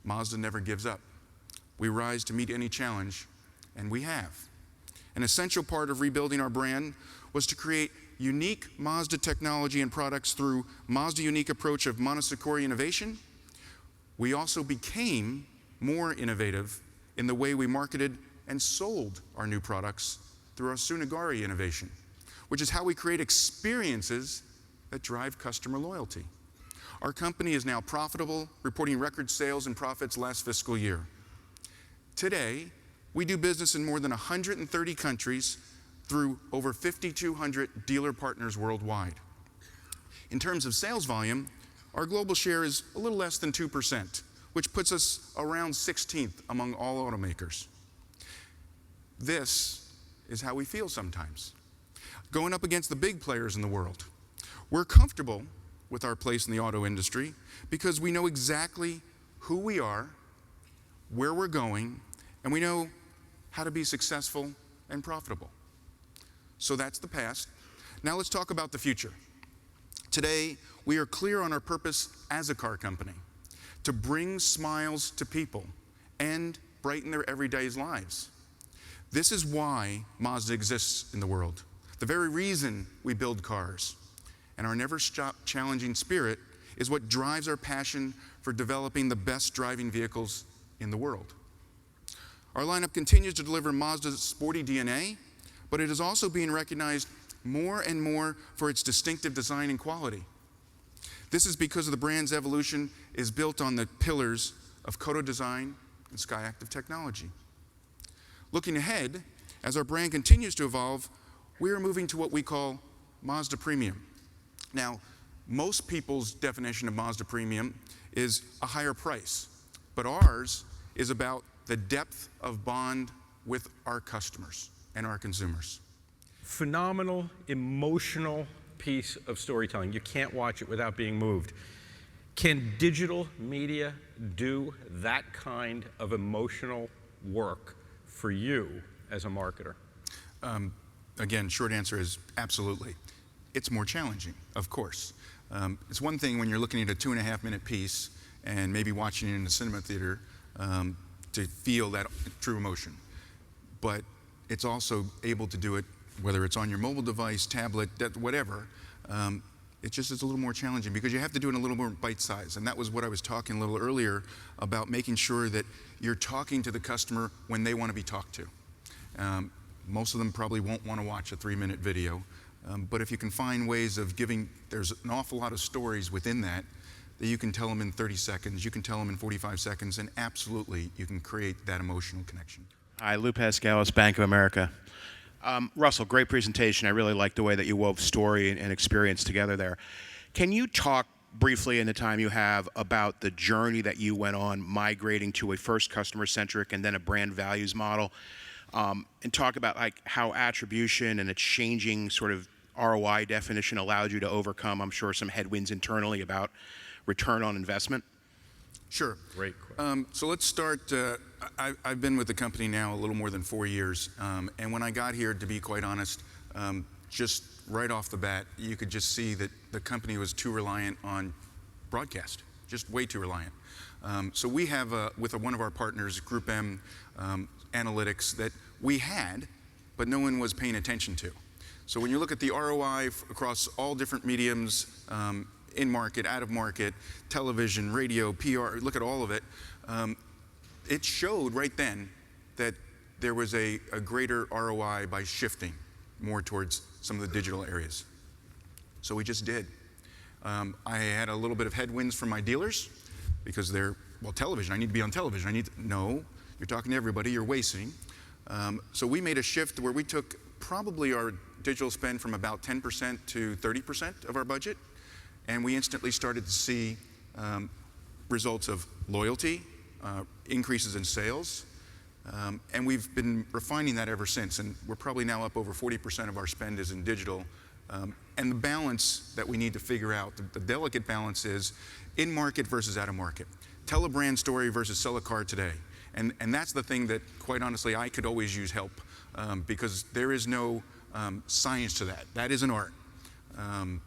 Mazda never gives up. We rise to meet any challenge, and we have. An essential part of rebuilding our brand was to create unique Mazda technology and products through Mazda unique approach of Montessori innovation. We also became more innovative in the way we marketed and sold our new products through our Sunagari innovation, which is how we create experiences that drive customer loyalty. Our company is now profitable, reporting record sales and profits last fiscal year. Today, we do business in more than 130 countries through over 5,200 dealer partners worldwide. In terms of sales volume, our global share is a little less than 2%, which puts us around 16th among all automakers. This is how we feel sometimes, going up against the big players in the world. We're comfortable with our place in the auto industry because we know exactly who we are, where we're going, and we know how to be successful and profitable. So that's the past. Now let's talk about the future. Today, we are clear on our purpose as a car company, to bring smiles to people and brighten their everyday lives. This is why Mazda exists in the world, the very reason we build cars. And our never-stop challenging spirit is what drives our passion for developing the best driving vehicles in the world. Our lineup continues to deliver Mazda's sporty DNA, but it is also being recognized more and more for its distinctive design and quality. This is because the brand's evolution is built on the pillars of Kodo design and Skyactiv technology. Looking ahead, as our brand continues to evolve, we are moving to what we call Mazda Premium. Now, most people's definition of Mazda Premium is a higher price, but ours is about the depth of bond with our customers and our consumers. Phenomenal, emotional piece of storytelling. You can't watch it without being moved. Can digital media do that kind of emotional work for you as a marketer? Again, short answer is absolutely. It's more challenging, of course. It's one thing when you're looking at a 2.5-minute piece and maybe watching it in a cinema theater to feel that true emotion. But it's also able to do it, whether it's on your mobile device, tablet, whatever. It just is a little more challenging because you have to do it in a little more bite size. And that was what I was talking a little earlier about, making sure that you're talking to the customer when they want to be talked to. Most of them probably won't want to watch a 3-minute video. But if you can find ways of giving, there's an awful lot of stories within that you can tell them in 30 seconds, you can tell them in 45 seconds, and absolutely you can create that emotional connection. Hi, Lou Pascalis, Bank of America. Russell, great presentation. I really like the way that you wove story and experience together there. Can you talk briefly in the time you have about the journey that you went on migrating to a first customer-centric and then a brand values model, and talk about like how attribution and a changing sort of ROI definition allowed you to overcome, I'm sure, some headwinds internally about return on investment? Sure. Great question. So let's start. I've been with the company now a little more than 4 years. And when I got here, to be quite honest, just right off the bat, you could just see that the company was too reliant on broadcast, just way too reliant. So we have, with one of our partners, Group M Analytics, that we had, but no one was paying attention to. So when you look at the ROI across all different mediums, in market, out of market, television, radio, PR, look at all of it, it showed right then that there was a greater ROI by shifting more towards some of the digital areas. So we just did. I had a little bit of headwinds from my dealers because they're, well, television, I need to be on television. No, you're talking to everybody, you're wasting. So we made a shift where we took probably our digital spend from about 10% to 30% of our budget. And we instantly started to see results of loyalty, increases in sales, and we've been refining that ever since. And we're probably now up over 40% of our spend is in digital. And the balance that we need to figure out, the delicate balance is in market versus out of market. Tell a brand story versus sell a car today. And that's the thing that, quite honestly, I could always use help because there is no science to that. That is an art.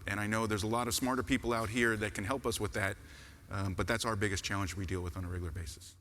And I know there's a lot of smarter people out here that can help us with that. But that's our biggest challenge we deal with on a regular basis.